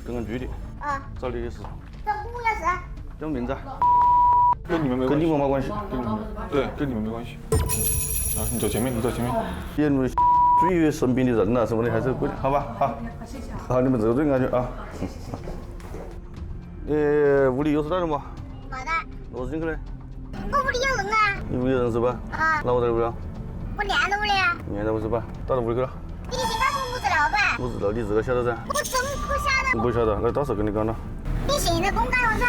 公安局的，找你的是。这5个是？叫名字？跟你们没关系，跟你们没关系。对，跟你们没关系。啊，你走前面，你走前面。因为注意生病的人呐什么的，还是贵，好吧？好，好，你们注意安全啊。屋里钥匙带了吗？没得。钥匙进去嘞。我屋里有人啊。你屋里有人是吧？啊。那我在屋里啊。我练到屋里啊。练到屋是吧？带到屋里去了。你先告诉我知道吧？我知道，你自个晓得噻。我怎么不晓得？你不晓得，那到时候跟你讲了。你现在跟我讲了噻。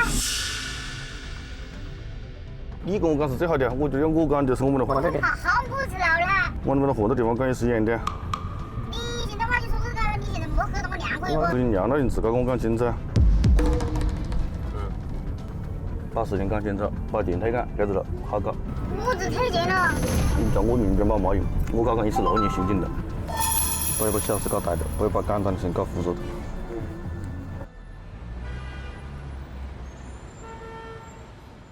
你跟我讲是最好的，我觉得我讲就是我们能换到这个。好不知道了。我能不能换到地方讲也是一样的。你现在话就说是个，你现在没合同我亮过一个。你亮了，你自个跟我讲清楚。把事情讲清楚，把电推讲，该知道好搞。我只推荐了。你叫我明白嘛没用，我搞一次弄你心惊的。不要把小事搞大的，不要把简单的事情搞复杂的。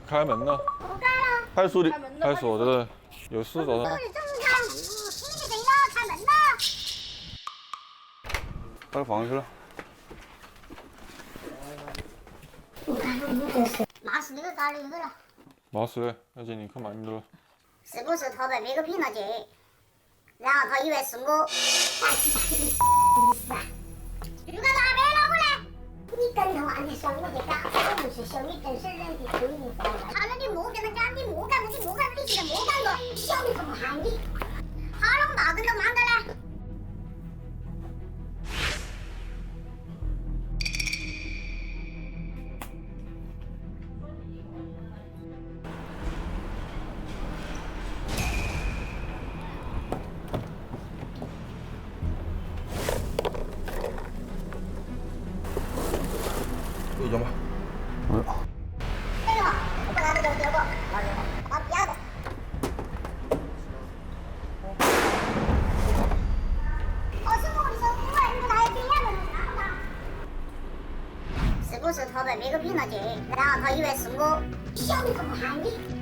开门了。不改了。派出所的。派出所的，有事找他。我这么看，你这个要开门了。把他放下去了。你看你这是，那是那个打的那个了。没事的，而且你看蛮多了。是不是他被别个骗了去？然后他以为是我。如果那边了过来，你跟头按的说我就干，我不是说你真是人的对你烦了。他那你莫跟他讲，你莫干我，你莫干我，你现在莫干我，小童喊你。好了，我哪根都慢的嘞。有奖吧？这个，我把那个丢过，啊，不要的。我是我的手机，你还有别样的看吗？是不是他被别个骗了去？然后他以为是我，小童喊你。